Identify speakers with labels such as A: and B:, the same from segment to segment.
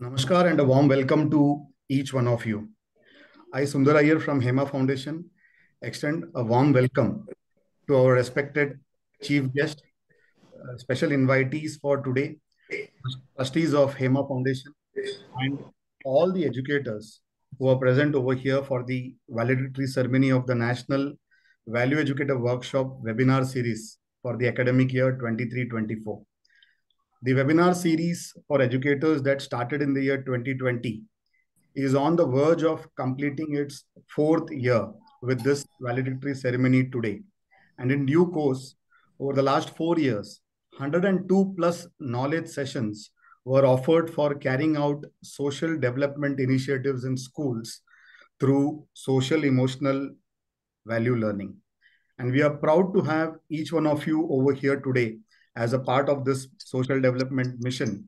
A: Namaskar and a warm welcome to each one of you. I, Sundar Iyer from HEMA Foundation, extend a warm welcome to our respected chief guest, special invitees for today, trustees of HEMA Foundation, and all the educators who are present over here for the valedictory ceremony of the National Value Educator Workshop webinar series for the academic year 23-24. The webinar series for educators that started in the year 2020 is on the verge of completing its fourth year with this valedictory ceremony today. And in due course, over the last 4 years, 102 plus knowledge sessions were offered for carrying out social development initiatives in schools through social emotional value learning. And we are proud to have each one of you over here today as a part of this social development mission.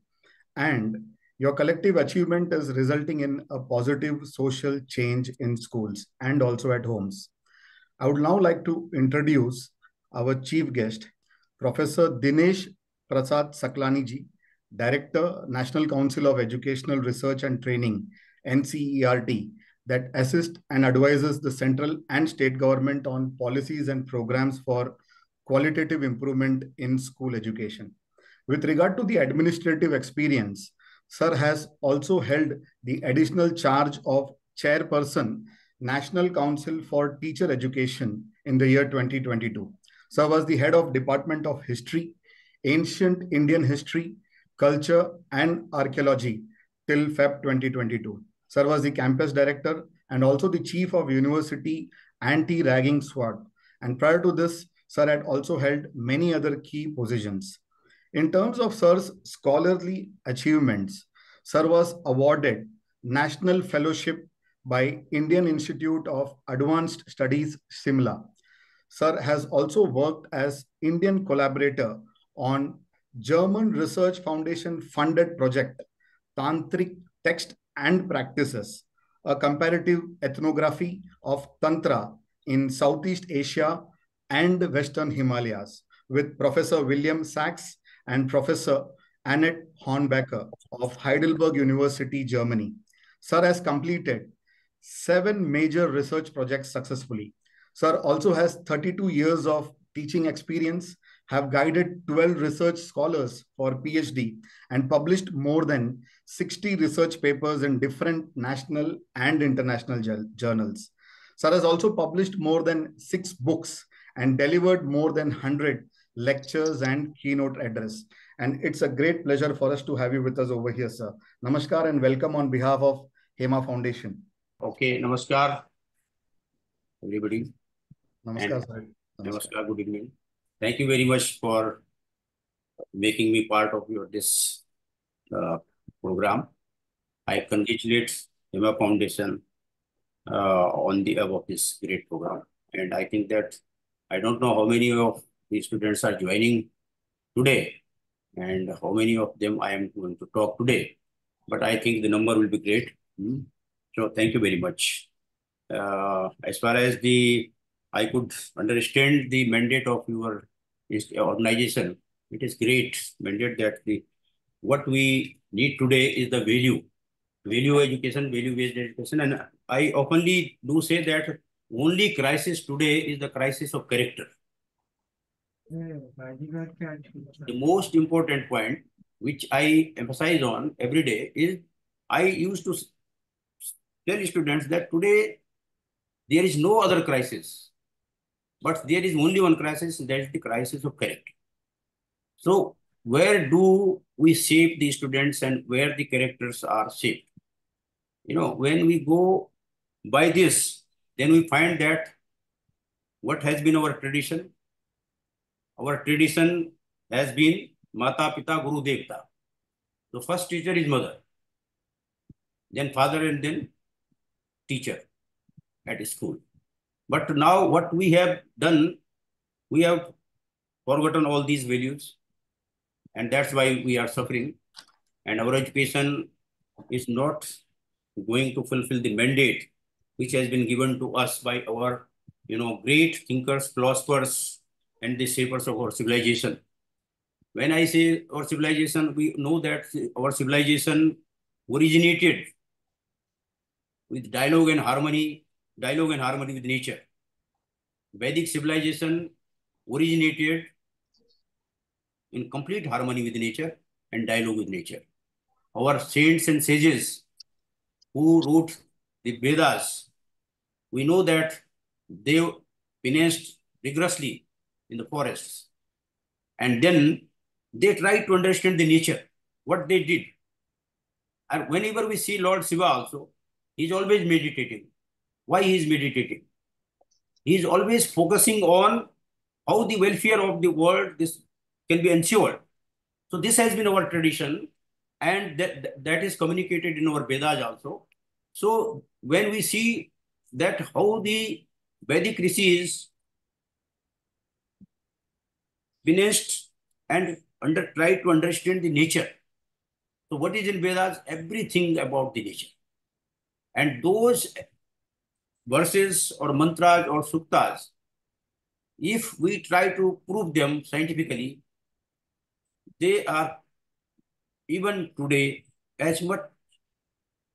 A: And your collective achievement is resulting in a positive social change in schools and also at homes. I would now like to introduce our chief guest, Professor Dinesh Prasad Saklani ji, Director, National Council of Educational Research and Training, NCERT, that assists and advises the central and state government on policies and programs for qualitative improvement in school education. With regard to the administrative experience, Sir has also held the additional charge of Chairperson, National Council for Teacher Education in the year 2022. Sir was the head of Department of History, Ancient Indian History, Culture and Archaeology till Feb 2022. Sir was the campus director and also the chief of University Anti-Ragging Squad. And prior to this, Sir had also held many other key positions. In terms of Sir's scholarly achievements, Sir was awarded National Fellowship by Indian Institute of Advanced Studies, Simla. Sir has also worked as Indian collaborator on German Research Foundation funded project, Tantric Text and Practices, a comparative ethnography of Tantra in Southeast Asia and Western Himalayas with Professor William Sachs and Professor Annette Hornbecker of Heidelberg University, Germany. Sir has completed 7 major research projects successfully. Sir also has 32 years of teaching experience, have guided 12 research scholars for PhD, and published more than 60 research papers in different national and international journals. Sir has also published more than 6 books and delivered more than 100 lectures and keynote address. And it's a great pleasure for us to have you with us over here, sir. Namaskar and welcome on behalf of HEMA Foundation.
B: Okay, namaskar, everybody.
A: Namaskar, sir.
B: Namaskar, good evening. Thank you very much for making me part of this program. I congratulate HEMA Foundation on the above this great program. And I think that I don't know how many of the students are joining today and how many of them I am going to talk today. But I think the number will be great. So thank you very much. As far as I could understand the mandate of your organization, it is great mandate that what we need today is the value education, value-based education. And I openly do say that only crisis today is the crisis of character. The most important point, which I emphasize on every day, is I used to tell students that today there is no other crisis, but there is only one crisis, that is the crisis of character. So where do we shape the students and where the characters are shaped? When we go by this, then we find that what has been our tradition? Our tradition has been Mata Pita Guru Devta. The first teacher is mother, then father, and then teacher at school. But now what we have done, we have forgotten all these values, and that's why we are suffering. And our education is not going to fulfill the mandate which has been given to us by our, great thinkers, philosophers, and the shapers of our civilization. When I say our civilization, we know that our civilization originated with dialogue and harmony with nature. Vedic civilization originated in complete harmony with nature and dialogue with nature. Our saints and sages who wrote the Vedas, we know that they finished rigorously in the forests, and then they tried to understand the nature, what they did. And whenever we see Lord Shiva also, he's always meditating. Why he is meditating? He is always focusing on how the welfare of the world this can be ensured. So this has been our tradition, and that is communicated in our Vedas also. So when we see that how the Vedic rishis finished and tried to understand the nature. So what is in Vedas? Everything about the nature. And those verses or mantras or suktas, if we try to prove them scientifically, they are even today as much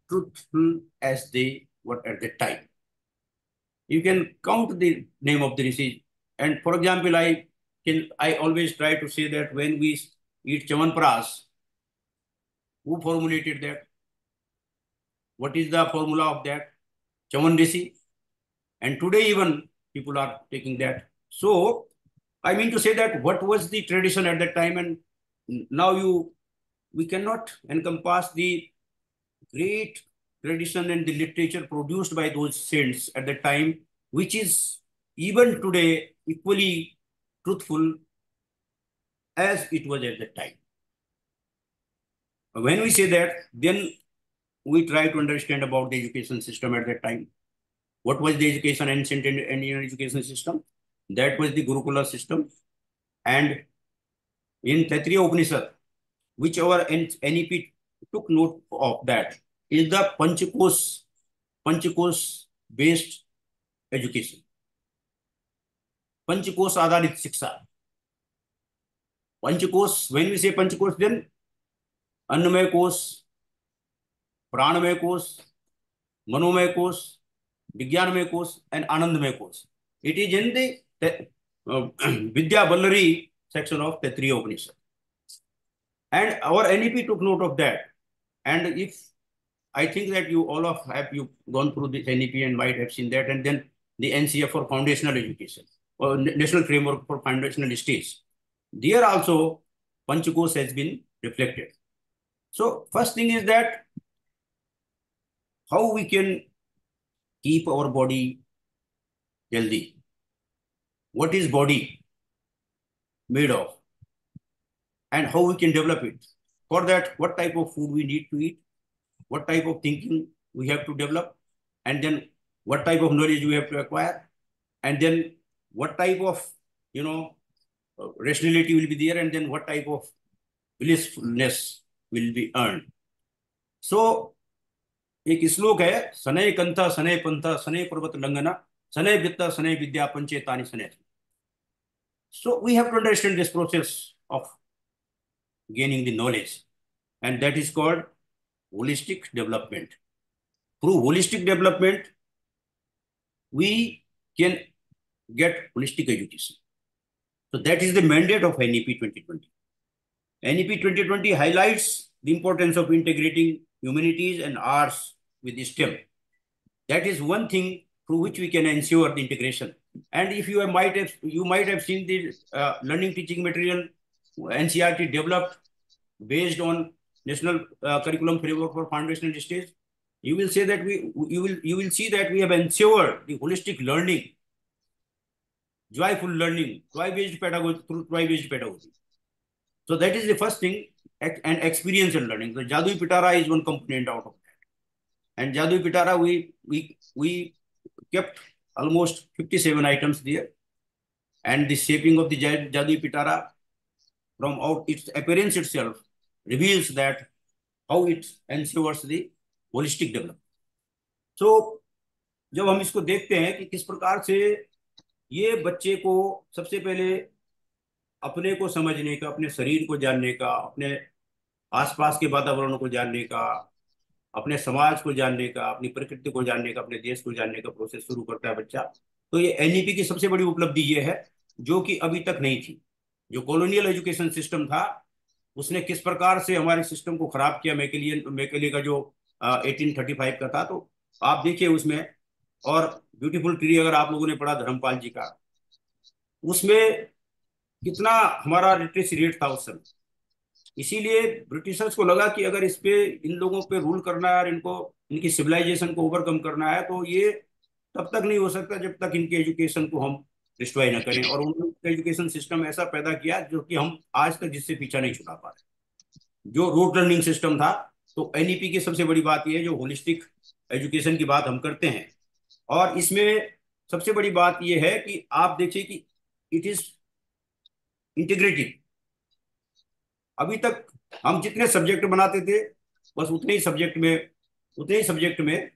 B: truthful as they were at the time. You can count the name of the rishi. And for example, I always try to say that when we eat Chyawanprash, who formulated that? What is the formula of that? Chaman Rishi. And today even people are taking that. So I mean to say that what was the tradition at that time, and now we cannot encompass the great tradition and the literature produced by those saints at that time, which is even today equally truthful as it was at that time. When we say that, then we try to understand about the education system at that time. What was the education, ancient Indian education system? That was the Gurukula system. And in Taittiriya Upanishad, which our NEP took note of that, is the Panchakos based education. Panchakos Adharit Shiksha. Panchakos, when we say Panchakos, then Annamaya Kos, Pranamaya Kos, Manomaya Kos, Vijnanamaya Kos, and Anandamaya Kos. It is in the Vidya Vallari section of Taittiriya Upanishad. And our NEP took note of that. And if I think that you all of have you gone through this NEP and might have seen that, and then the NCF for foundational education or National Framework for Foundational Studies. There also Panchakos has been reflected. So first thing is that how we can keep our body healthy. What is body made of? And how we can develop it. For that, what type of food we need to eat, what type of thinking we have to develop, and then what type of knowledge we have to acquire, and then what type of, rationality will be there, and then what type of blissfulness will be earned. So, एक श्लोक है, सनय कंथा सनय पंथा सनय पर्वत लंघना सनय वित्ता सनय विद्या पंचेतानि सनय. So we have to understand this process of gaining the knowledge, and that is called holistic development. Through holistic development, we can get holistic education. So that is the mandate of NEP 2020. NEP 2020 highlights the importance of integrating humanities and arts with STEM. That is one thing through which we can ensure the integration. And if you might have seen the learning teaching material NCERT developed based on National Curriculum Framework for Foundational Stage, you will say that you will see that we have ensured the holistic learning, joyful learning, toy-based pedagogy through toy-based pedagogy. So that is the first thing, and experiential learning. So Jadui Pitara is one component out of that. And Jadui Pitara, we kept almost 57 items there. And the shaping of the Jadui Pitara from out its appearance itself reveals that how it ensures the holistic development. So जब हम इसको देखते हैं कि किस प्रकार से ये बच्चे को सबसे पहले अपने को समझने का, अपने शरीर को जानने का, अपने आसपास के वातावरण को जानने का, अपने समाज को जानने का, अपनी प्रकृति को जानने का, अपने देश को जानने का प्रोसेस शुरू करता है बच्चा। तो ये एनईपी की सबसे बड़ी उपलब्धि ये है, जो कि अभी तक नहीं थी। जो कॉलोनियल एजुकेशन सिस्टम था, उसने किस प्रकार से हमारे सिस्टम को खराब किया, मैकेले का जो 1835 का था, तो आप देखिए उसमें। और ब्यूटीफुल ट्री अगर आप लोगों ने पढ़ा धर्मपाल जी का, उसमें कितना हमारा लिटरेसी रेट था उस समय। इसीलिए ब्रिटिशर्स को लगा कि अगर इस पे, इन लोगों पे रूल करना है और इनको, इनकी सिविलाइजेशन को ओवरकम करना है, तो ये तब तक नहीं हो सकता जब तक इनके एजुकेशन को हम डिस्ट्रॉय ना करें। और उन्होंने एजुकेशन सिस्टम ऐसा पैदा किया जो कि हम आज तक जिससे पीछा नहीं छुड़ा पा रहे, जो रूट लर्निंग सिस्टम था। तो एनईपी की सबसे बड़ी बात यह है, जो होलिस्टिक एजुकेशन की बात हम करते हैं, और इसमें सबसे बड़ी बात यह है कि आप देखिए कि इट इज इंटीग्रेटिव। अभी तक हम जितने सब्जेक्ट बनाते थे, बस उतने ही सब्जेक्ट में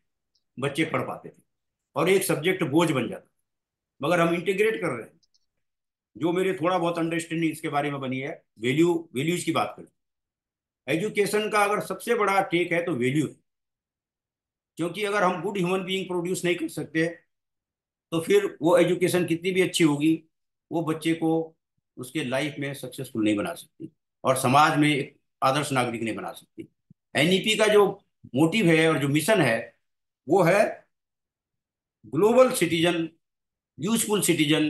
B: बच्चे पढ़ पाते थे, और एक सब्जेक्ट बोझ बन जाता। मगर हम इंटीग्रेट कर रहे हैं। जो मेरे थोड़ा बहुत अंडरस्टैंडिंग इसके बारे में बनी है, वैल्यूज की बात करें, एजुकेशन का अगर सबसे बड़ा टेक है तो वैल्यू है। क्योंकि अगर हम गुड ह्यूमन बीइंग प्रोड्यूस नहीं कर सकते, तो फिर वो एजुकेशन कितनी भी अच्छी होगी, वो बच्चे को उसके लाइफ में सक्सेसफुल नहीं बना सकती, और समाज में एक आदर्श नागरिक नहीं बना सकती। एनईपी का जो मोटिव है और जो मिशन है, वो है global citizen, useful citizen,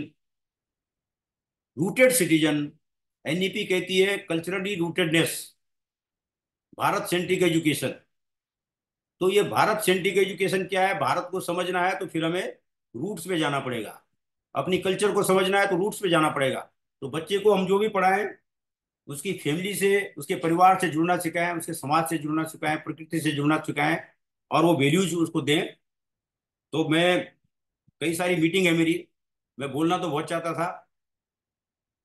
B: rooted citizen. NEP कहती है culturally rootedness, Bharat centric education. तो ये भारत सेंट्रिक एजुकेशन क्या है, भारत को समझना है तो फिर हमें रूट्स पे जाना पड़ेगा। अपनी कल्चर को समझना है तो रूट्स पे जाना पड़ेगा। तो बच्चे को हम जो भी पढ़ाएं, उसकी फैमिली से, उसके परिवार से जुड़ना सिखाएं, उसके समाज से जुड़ना सिखाएं, प्रकृति से जुड़ना सिखाएं, और वो वैल्यूज उसको दें। तो मैं, कई सारी मीटिंग है मेरी, मैं बोलना तो बहुत चाहता था,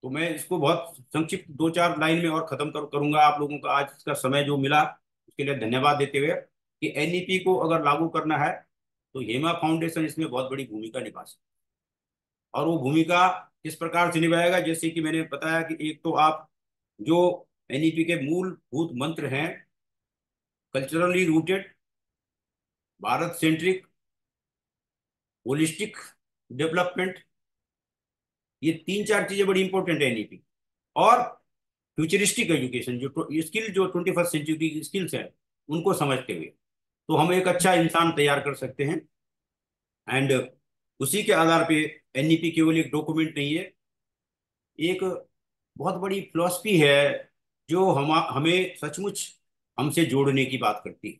B: तो मैं इसको बहुत संक्षिप्त 2-4 लाइन में और खत्म करूंगा। आप लोगों का आज का समय जो मिला, उसके लिए धन्यवाद देते हुए, कि एनईपी को अगर लागू करना है तो हेमा फाउंडेशन इसमें बहुत बड़ी भूमिका निभा सकती है। और वो भूमिका किस प्रकार से निभाएगा, जैसे कि मैंने बताया कि एक तो आप, जो एनईपी के मूलभूत मंत्र हैं, culturally rooted, Bharat centric, holistic development, ये 3-4 चीजें बड़ी इंपॉर्टेंट है एनईपी। और फ्यूचरिस्टिक एजुकेशन, जो 21st सेंचुरी की स्किल्स है, उनको समझते हुए, तो हम एक अच्छा इंसान तैयार कर सकते हैं। एंड उसी के आधार पे एनईपी केवल एक डॉक्यूमेंट नहीं है, एक बहुत बड़ी फिलॉसफी है, जो हमें सचमुच हमसे जोड़ने की बात करती है,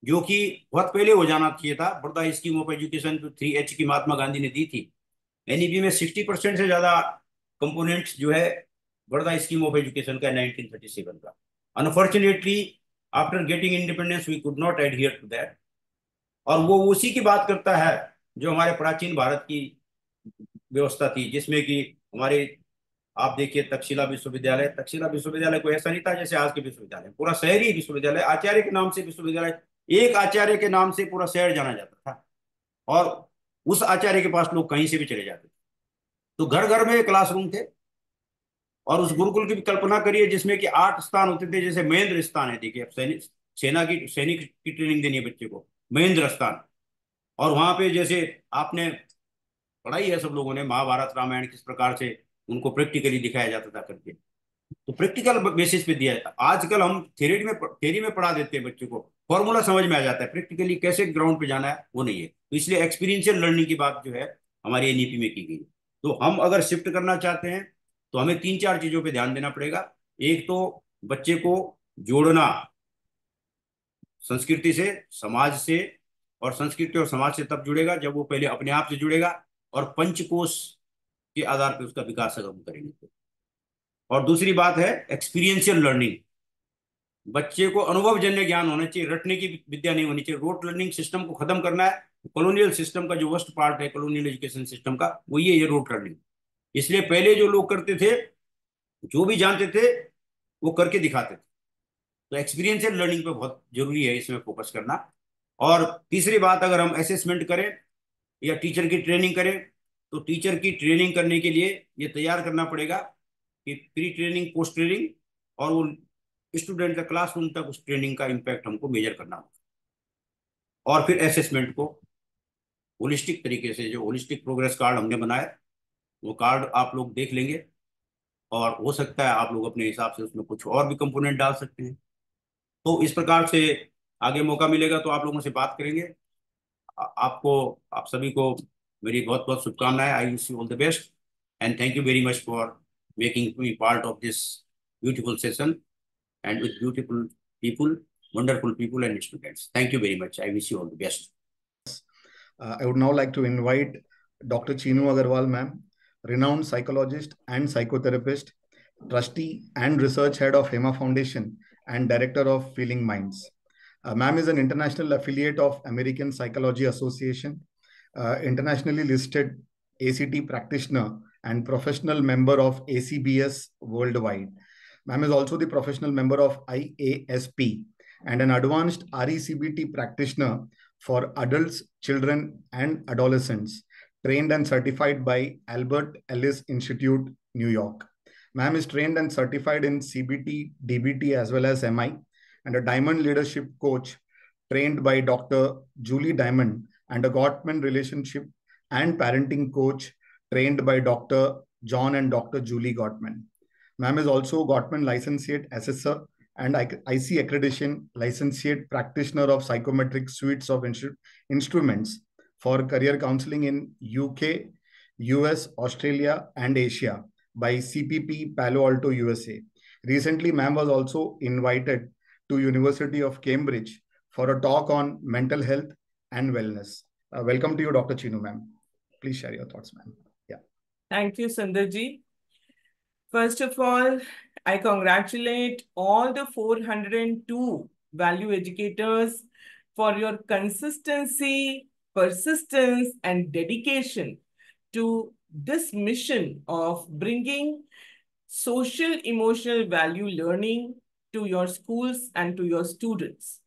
B: जो कि बहुत पहले हो जाना चाहिए था। बड़ौदा स्कीम ऑफ एजुकेशन जो 3H की महात्मा गांधी ने दी थी, एनईपी में 60% से ज्यादा कंपोनेंट्स जो है बड़ौदा स्कीम ऑफ एजुकेशन का 1937 का। Unfortunately after getting independence we could not adhere to that. और वो उसी की बात करता है जो हमारे प्राचीन भारत की व्यवस्था थी, जिसमें कि हमारे, आप देखिए तक्षशिला विश्वविद्यालय कोई ऐसा नहीं था जैसे आज के विश्वविद्यालय, पूरा शहरी विश्वविद्यालय, आचार्य के नाम से विश्वविद्यालय, एक आचार्य के नाम से पूरा शहर जाना जाता था, और उस आचार्य के पास लोग कहीं से भी चले जाते थे। तो घर घर में क्लासरूम थे, और उस गुरुकुल की भी कल्पना करिए जिसमें कि 8 स्थान होते थे। जैसे महेंद्र स्थान है, देखिए, अब सैनिक की ट्रेनिंग देनी है बच्चे को, महेंद्र स्थान। और वहां पे जैसे आपने पढ़ाई है सब लोगों ने, महाभारत रामायण किस प्रकार से उनको प्रैक्टिकली दिखाया जाता था करके, तो प्रैक्टिकल बेसिस पे दिया जाता। आजकल हम थ्योरी में पढ़ा देते हैं बच्चों को, फॉर्मूला समझ में आ जाता है, प्रैक्टिकली कैसे ग्राउंड पे जाना है वो नहीं है। तो इसलिए एक्सपीरियंशियल लर्निंग की बात जो है हमारी एनईपी में की गई। तो हम अगर शिफ्ट करना चाहते हैं तो हमें 3-4 चीजों पे ध्यान देना पड़ेगा। एक तो बच्चे को जोड़ना संस्कृति से, समाज से, और संस्कृति और समाज से तब जुड़ेगा जब वो पहले अपने आप से जुड़ेगा, और पंचकोश के आधार पर उसका विकास अगर हम करेंगे। और दूसरी बात है एक्सपीरियंशियल लर्निंग। बच्चे को अनुभवजन्य ज्ञान होना चाहिए, रटने की विद्या नहीं होनी चाहिए। रोट लर्निंग सिस्टम को खत्म करना है। कॉलोनियल सिस्टम का जो वर्स्ट पार्ट है कॉलोनियल एजुकेशन सिस्टम का, वो ये रोट लर्निंग। इसलिए पहले जो लोग करते थे, जो भी जानते थे, वो करके दिखाते थे। तो एक्सपीरियंशियल लर्निंग पे बहुत जरूरी है इसमें फोकस करना। और तीसरी बात, अगर हम असेसमेंट करें या टीचर की ट्रेनिंग करें, तो टीचर की ट्रेनिंग करने के लिए ये तैयार करना पड़ेगा कि प्री ट्रेनिंग, पोस्ट ट्रेनिंग, और वो स्टूडेंट का क्लासरूम तक उस ट्रेनिंग का इम्पैक्ट हमको मेजर करना होगा। और फिर असेसमेंट को होलिस्टिक तरीके से, जो होलिस्टिक प्रोग्रेस कार्ड हमने बनाया, वो कार्ड आप लोग देख लेंगे, और हो सकता है आप लोग अपने हिसाब से उसमें कुछ और भी कंपोनेंट डाल सकते हैं। तो इस प्रकार से आगे मौका मिलेगा तो आप लोगों से बात करेंगे। आपको, आप सभी को मेरी बहुत बहुत शुभकामनाएं। I wish you all the best and thank you very much for making me part of this beautiful session and with beautiful people, wonderful people and students. Thank you very much. I wish you all the best.
A: I would now like to invite Dr. Chinu Agarwal, ma'am, renowned psychologist and psychotherapist, trustee and research head of HEMA Foundation, and director of Feeling Minds. Ma'am is an international affiliate of American Psychology Association, internationally listed ACT practitioner, and professional member of ACBS worldwide. Ma'am is also the professional member of IASP and an advanced RECBT practitioner for adults, children, and adolescents, trained and certified by Albert Ellis Institute, New York. Ma'am is trained and certified in CBT, DBT, as well as MI, and a Diamond Leadership Coach trained by Dr. Julie Diamond, and a Gottman Relationship and Parenting Coach trained by Dr. John and Dr. Julie Gottman. Ma'am is also Gottman Licentiate Assessor and IC Accreditation Licentiate Practitioner of Psychometric Suites of Instruments for Career Counseling in UK, US, Australia, and Asia by CPP Palo Alto, USA. Recently, ma'am was also invited to University of Cambridge for a talk on mental health and wellness. Welcome to you, Dr. Chinu, ma'am. Please share your thoughts, ma'am. Yeah.
C: Thank you, Sundarji. First of all, I congratulate all the 402 value educators for your consistency, persistence, and dedication to this mission of bringing social emotional value learning to your schools and to your students.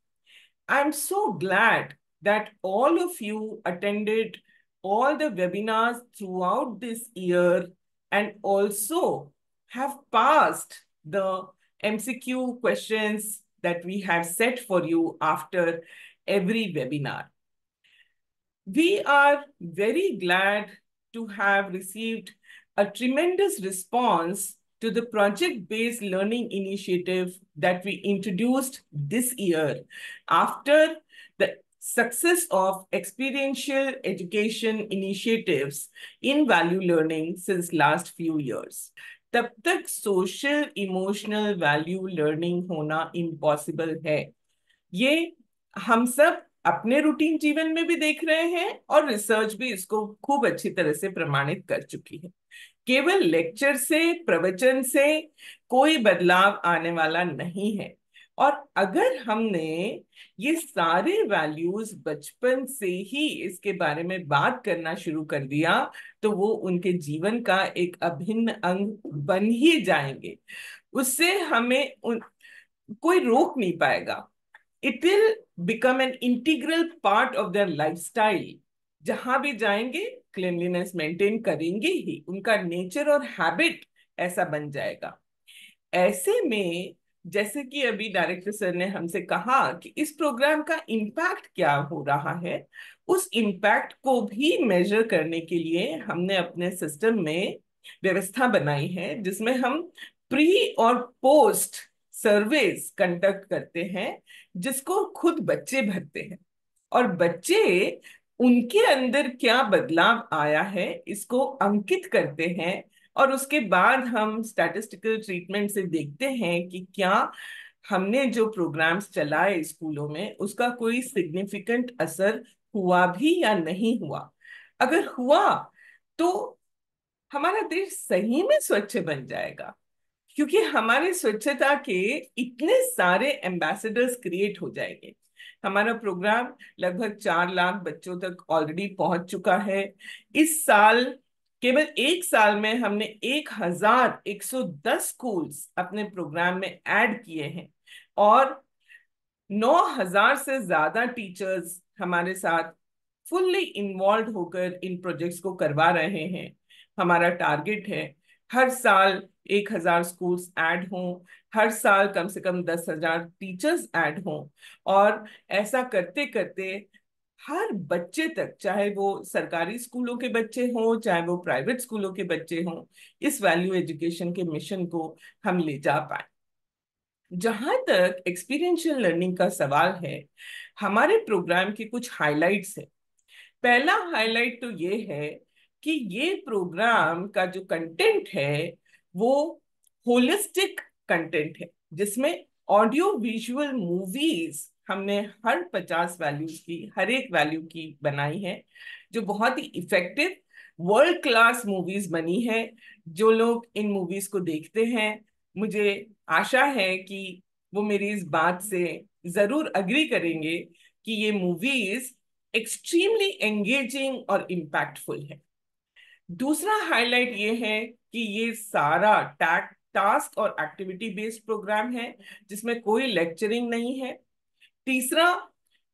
C: I'm so glad that all of you attended all the webinars throughout this year and also have passed the MCQ questions that we have set for you after every webinar. We are very glad to have received a tremendous response to the project-based learning initiative that we introduced this year after the success of experiential education initiatives in value learning since last few years. तब तक social emotional value learning होना impossible है, ये हम सब अपने routine जीवन में भी देख रहे हैं और रिसर्च भी इसको खूब अच्छी तरह से प्रमाणित कर चुकी है। केवल लेक्चर से, प्रवचन से कोई बदलाव आने वाला नहीं है, और अगर हमने ये सारे वैल्यूज बचपन से ही इसके बारे में बात करना शुरू कर दिया तो वो उनके जीवन का एक अभिन्न अंग बन ही जाएंगे। उससे हमें कोई रोक नहीं पाएगा। It will become an integral part of their lifestyle. जहां भी जाएंगे क्लीनलीनेस मेंटेन करेंगे ही, उनका नेचर और हैबिट ऐसा बन जाएगा। ऐसे में जैसे कि अभी डायरेक्टर सर ने हमसे कहा कि इस प्रोग्राम का इम्पैक्ट क्या हो रहा है, उस इम्पैक्ट को भी मेजर करने के लिए हमने अपने सिस्टम में व्यवस्था बनाई है जिसमें हम प्री और पोस्ट सर्वेज कंडक्ट करते हैं जिसको खुद बच्चे भरते हैं, और बच्चे उनके अंदर क्या बदलाव आया है इसको अंकित करते हैं, और उसके बाद हम स्टैटिस्टिकल ट्रीटमेंट से देखते हैं कि क्या हमने जो प्रोग्राम्स चलाए स्कूलों में उसका कोई सिग्निफिकेंट असर हुआ भी या नहीं हुआ। अगर हुआ तो हमारा देश सही में स्वच्छ बन जाएगा, क्योंकि हमारे स्वच्छता के इतने सारे एम्बेसडर्स क्रिएट हो जाएंगे। हमारा प्रोग्राम लगभग 4 लाख बच्चों तक ऑलरेडी पहुंच चुका है। इस साल केवल एक साल में हमने 1110 स्कूल्स अपने प्रोग्राम में ऐड किए हैं, और 9000 से ज्यादा टीचर्स हमारे साथ फुल्ली इन्वॉल्व होकर इन प्रोजेक्ट्स को करवा रहे हैं। हमारा टारगेट है हर साल 1000 स्कूल्स ऐड हों, हर साल कम से कम 10,000 टीचर्स ऐड हों, और ऐसा करते करते हर बच्चे तक, चाहे वो सरकारी स्कूलों के बच्चे हों, चाहे वो प्राइवेट स्कूलों के बच्चे हों, इस वैल्यू एजुकेशन के मिशन को हम ले जा पाए। जहां तक एक्सपीरियंशियल लर्निंग का सवाल है, हमारे प्रोग्राम के कुछ हाइलाइट्स हैं। पहला हाइलाइट तो ये है कि ये प्रोग्राम का जो कंटेंट है वो होलिस्टिक कंटेंट है, जिसमें ऑडियो विजुअल मूवीज हमने हर 50 वैल्यूज की, हर एक वैल्यू की बनाई है, जो बहुत ही इफेक्टिव वर्ल्ड क्लास मूवीज बनी है। जो लोग इन मूवीज को देखते हैं, मुझे आशा है कि वो मेरी इस बात से जरूर अग्री करेंगे कि ये मूवीज एक्सट्रीमली एंगेजिंग और इम्पैक्टफुल है। दूसरा हाईलाइट ये है कि ये सारा टास्क और एक्टिविटी बेस्ड प्रोग्राम है, जिसमें कोई लेक्चरिंग नहीं है। तीसरा,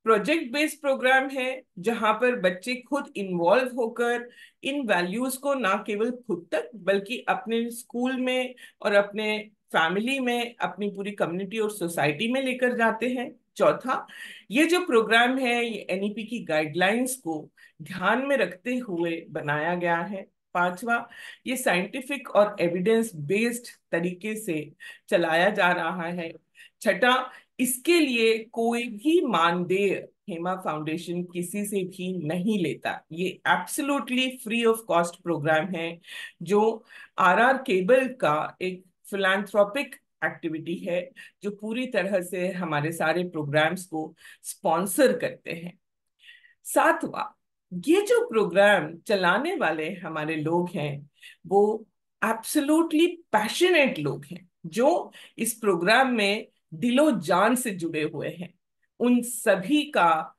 C: प्रोजेक्ट बेस्ड प्रोग्राम है, जहां पर बच्चे खुद इन्वॉल्व होकर इन वैल्यूज को ना केवल खुद तक बल्कि अपने स्कूल में और अपने फैमिली में, अपनी पूरी कम्युनिटी और सोसाइटी में लेकर जाते हैं। चौथा, ये जो प्रोग्राम है ये एनईपी की गाइडलाइंस को ध्यान में रखते हुए बनाया गया है। पांचवा, ये साइंटिफिक और एविडेंस बेस्ड तरीके से चलाया जा रहा है। छठा, इसके लिए कोई भी मानदेय हेमा फाउंडेशन किसी से भी नहीं लेता। ये absolutely free of cost program है, जो आरआर केबल का एक फिलैंथ्रोपिक एक्टिविटी है, जो पूरी तरह से हमारे सारे प्रोग्राम्स को स्पॉन्सर करते हैं। सातवां, ये जो प्रोग्राम चलाने वाले हमारे लोग हैं वो एब्सोल्युटली पैशनेट लोग हैं, जो इस प्रोग्राम में दिलो जान से जुड़े हुए हैं। उन सभी का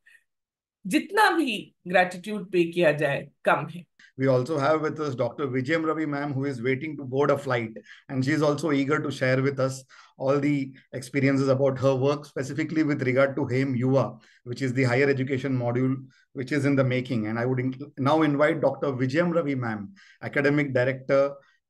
C: जितना भी ग्रेटिट्यूड पे किया जाए कम है।
A: We also have with us Dr. Vijayam Ravi ma'am, who is waiting to board a flight, and she is also eager to share with us all the experiences about her work, specifically with regard to HEM Yuva, which is the higher education module, which is in the making. And I would now invite Dr. Vijayam Ravi ma'am, Academic Director,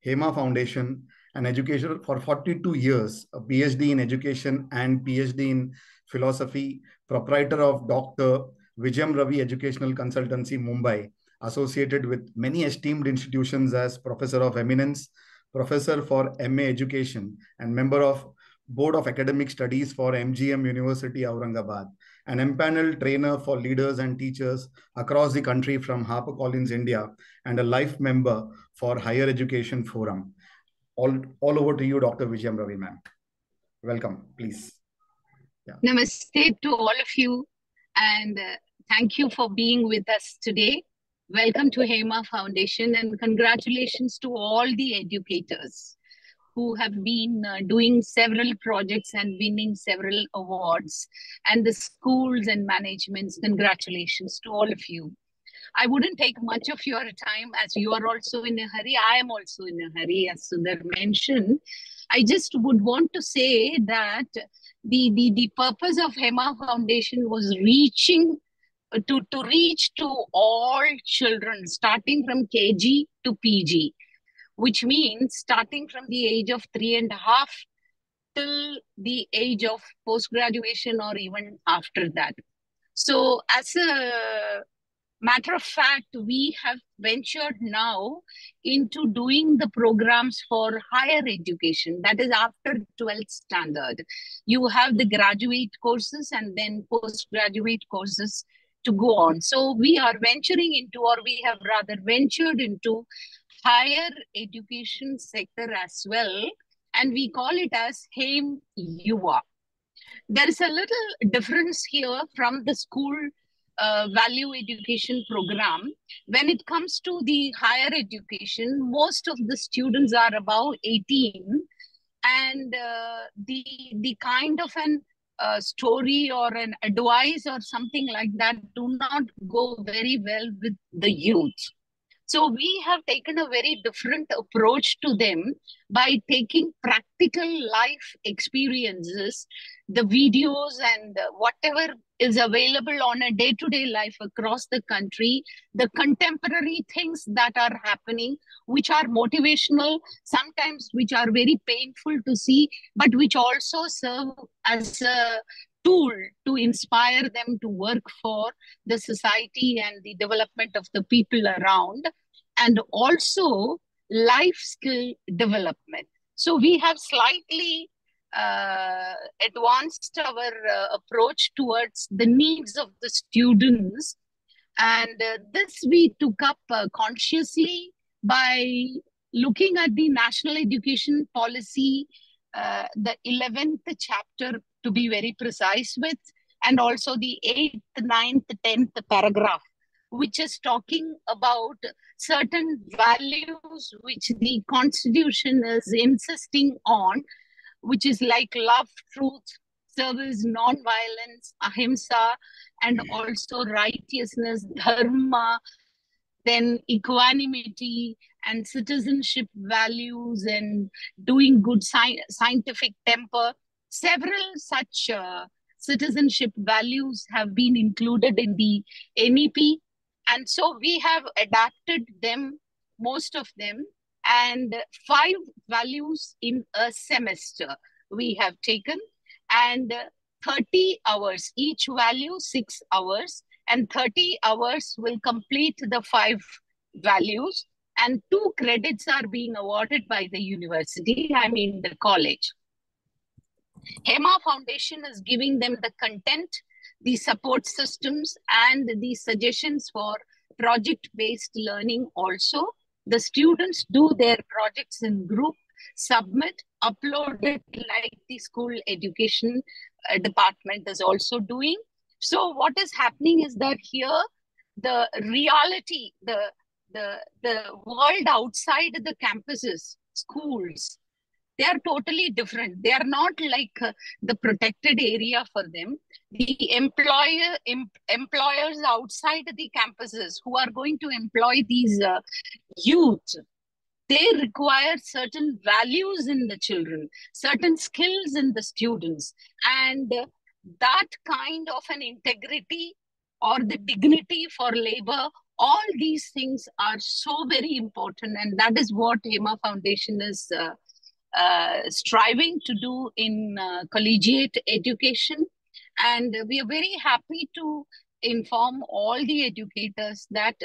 A: HEMA Foundation, an educator for 42 years, a PhD in education and PhD in philosophy, proprietor of Dr. Vijayam Ravi Educational Consultancy, Mumbai, associated with many esteemed institutions as Professor of Eminence, Professor for MA Education, and member of Board of Academic Studies for MGM University, Aurangabad, an empaneled trainer for leaders and teachers across the country from HarperCollins India, and a life member for Higher Education Forum. All over to you, Dr. Vijayam Ravi, ma'am. Welcome, please.
D: Yeah. Namaste to all of you, and thank you for being with us today. Welcome to HEMA Foundation, and congratulations to all the educators who have been doing several projects and winning several awards, and the schools and managements. Congratulations to all of you. I wouldn't take much of your time, as you are also in a hurry. I am also in a hurry, as Sundar mentioned. I just would want to say that the purpose of HEMA Foundation was to reach to all children, starting from KG to PG, which means starting from the age of 3.5 till the age of post-graduation or even after that. So as a matter of fact, we have ventured now into doing the programs for higher education, that is after 12th standard. You have the graduate courses and then postgraduate courses to go on. So we are venturing into, or we have rather ventured into, higher education sector as well, and we call it as HEM Yuva. There is a little difference here from the school value education program. When it comes to the higher education, most of the students are about 18, and the kind of an story or an advice or something like that do not go very well with the youth. So we have taken a very different approach to them by taking practical life experiences, the videos and whatever is available on a day-to-day life across the country, the contemporary things that are happening, which are motivational, sometimes which are very painful to see, but which also serve as a tool to inspire them to work for the society and the development of the people around, and also life skill development. So we have slightly advanced our approach towards the needs of the students. And this we took up consciously by looking at the National Education Policy, the 11th chapter to be very precise with, and also the 8th, 9th, 10th paragraph, which is talking about certain values which the Constitution is insisting on, which is like love, truth, service, non-violence, ahimsa, and also righteousness, dharma, then equanimity and citizenship values and doing good scientific temper. Several such citizenship values have been included in the NEP. And so we have adapted them, most of them, and 5 values in a semester we have taken, and 30 hours, each value 6 hours, and 30 hours will complete the 5 values, and 2 credits are being awarded by the university, I mean the college. HEMA Foundation is giving them the content, the support systems, and the suggestions for project-based learning also. The students do their projects in group, submit, upload it like the school education department is also doing. So what is happening is that here, the reality, the world outside the campuses, schools, they are totally different. They are not like the protected area for them. The employers outside the campuses who are going to employ these youth, they require certain values in the children, certain skills in the students, and that kind of an integrity or the dignity for labor, all these things are so very important, and that is what HEMA Foundation is striving to do in collegiate education. And we are very happy to inform all the educators that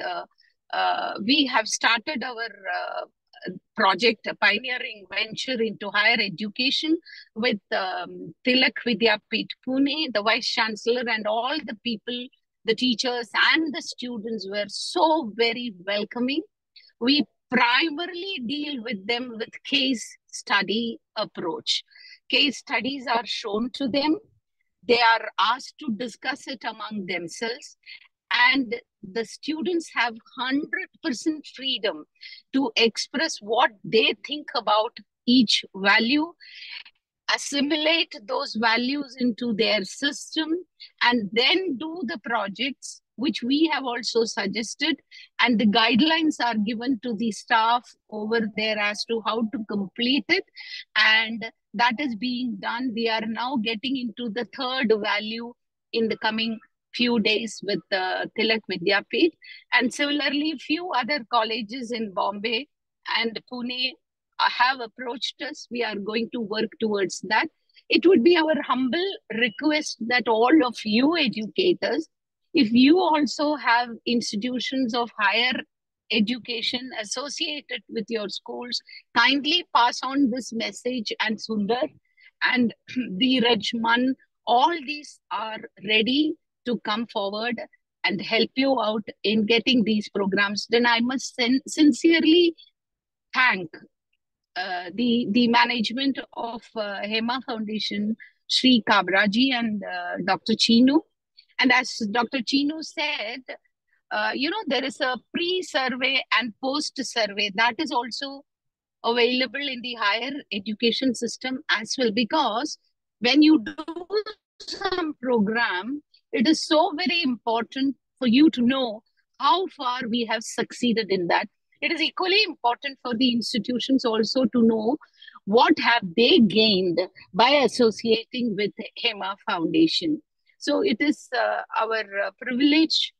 D: we have started our project, a pioneering venture into higher education with Tilak Vidyapeeth Pune, the Vice Chancellor, and all the people, the teachers and the students were so very welcoming. We primarily deal with them with case study approach. Case studies are shown to them. They are asked to discuss it among themselves. And the students have 100% freedom to express what they think about each value, assimilate those values into their system, and then do the projects which we have also suggested, and the guidelines are given to the staff over there as to how to complete it, and that is being done. We are now getting into the 3rd value in the coming few days with Tilak Vidyapeeth, and similarly few other colleges in Bombay and Pune have approached us. We are going to work towards that. It would be our humble request that all of you educators, if you also have institutions of higher education associated with your schools, kindly pass on this message, and Sundar and Dheeraj, Man, all these are ready to come forward and help you out in getting these programs. Then I must sincerely thank the management of HEMA Foundation, Shri Kabraji and Dr. Chinu. And as Dr. Chinu said, there is a pre-survey and post-survey that is also available in the higher education system as well, because when you do some program, it is so very important for you to know how far we have succeeded in that. It is equally important for the institutions also to know what have they gained by associating with HEMA Foundation. So it is our privilege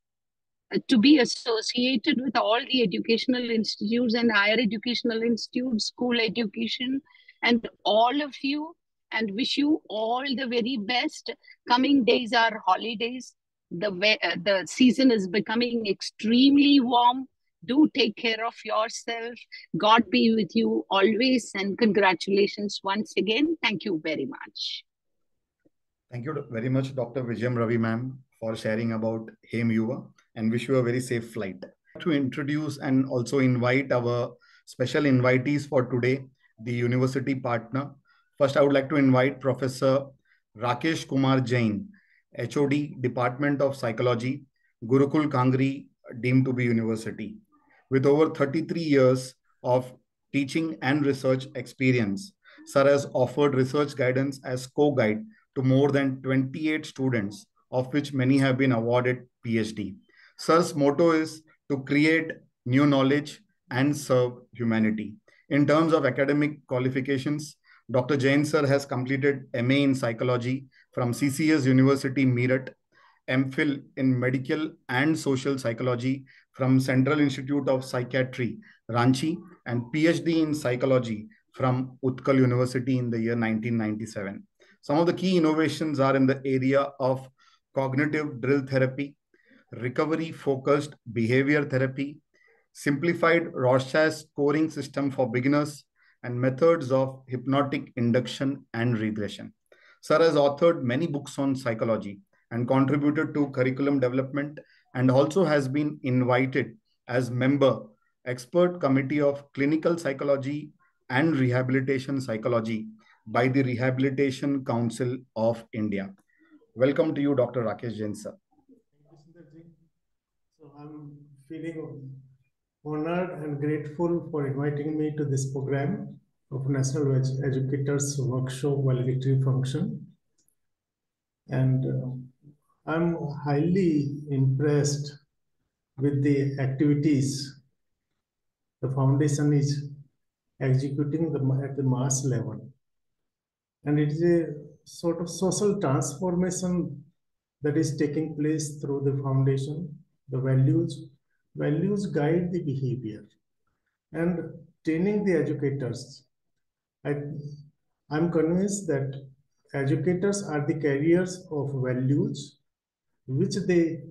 D: to be associated with all the educational institutes and higher educational institutes, school education, and all of you. and wish you all the very best. Coming days are holidays. The season is becoming extremely warm. Do take care of yourself. God be with you always, and congratulations once again. Thank you very much.
A: Thank you very much, Dr. Vijayam Ravi ma'am, for sharing about Hem Yuva, and wish you a very safe flight. To introduce and also invite our special invitees for today, the university partner. First, I would like to invite Professor Rakesh Kumar Jain, HOD, Department of Psychology, Gurukul Kangri, deemed to be university. With over 33 years of teaching and research experience, Sir has offered research guidance as co-guide to more than 28 students, of which many have been awarded PhD. Sir's motto is to create new knowledge and serve humanity. In terms of academic qualifications, Dr. Jain sir has completed MA in Psychology from CCS University, Meerut, MPhil in Medical and Social Psychology from Central Institute of Psychiatry, Ranchi, and PhD in Psychology from Utkal University in the year 1997. Some of the key innovations are in the area of cognitive drill therapy, recovery-focused behavior therapy, simplified Rorschach scoring system for beginners, and methods of hypnotic induction and regression. Sir has authored many books on psychology and contributed to curriculum development, and also has been invited as member expert committee of clinical psychology and rehabilitation psychology by the Rehabilitation Council of India. Welcome to you, Dr. Rakesh Jain sir.
E: Thank you, Sundarji. So I'm feeling honored and grateful for inviting me to this program of National Educators Workshop Valedictory Function. And I'm highly impressed with the activities the foundation is executing at the mass level. And it is a sort of social transformation that is taking place through the foundation. The values guide the behavior, and training the educators. I'm convinced that educators are the carriers of values which they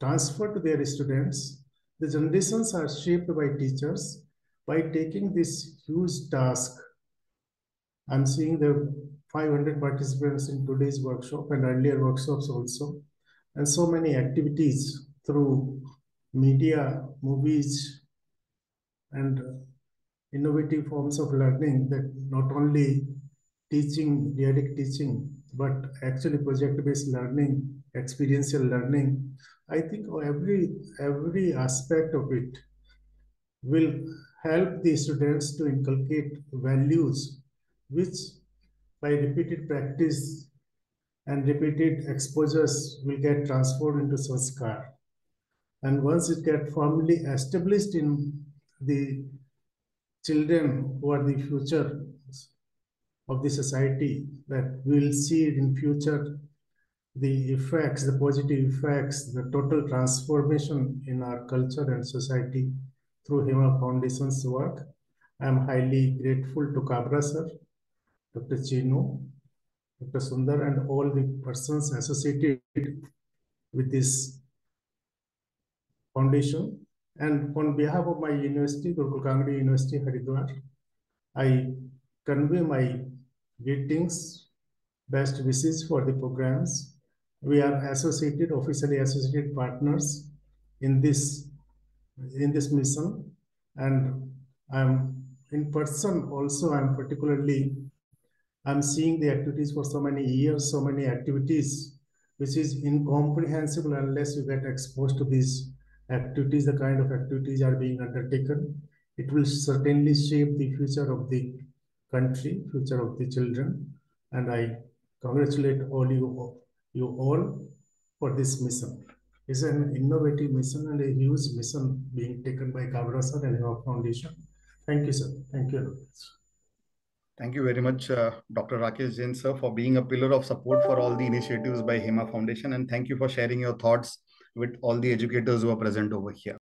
E: transfer to their students. The generations are shaped by teachers by taking this huge task. I'm seeing the 500 participants in today's workshop and earlier workshops also, and so many activities through media, movies, and innovative forms of learning that not only teaching, periodic teaching, but actually project-based learning, experiential learning. I think every aspect of it will help the students to inculcate values which by repeated practice and repeated exposures will get transformed into sanskar. And once it gets firmly established in the children who are the future of the society, that we will see in future the effects, the positive effects, the total transformation in our culture and society through Hema Foundation's work. I am highly grateful to Kabra sir, Dr. Chinu, Dr. Sundar, and all the persons associated with this foundation. And on behalf of my university, Gurukul Kangri University, Haridwar, I convey my greetings, best wishes for the programs. We are officially associated partners in this mission, and I'm in person also. I'm seeing the activities for so many years, so many activities, which is incomprehensible unless you get exposed to these activities, the kind of activities are being undertaken. It will certainly shape the future of the country, future of the children, and I congratulate you all for this mission. It's an innovative mission and a huge mission being taken by Kabra sir and your foundation. Thank you, sir. Thank you.
A: Thank you very much, Dr. Rakesh Jain sir, for being a pillar of support for all the initiatives by Hema Foundation, and thank you for sharing your thoughts with all the educators who are present over here.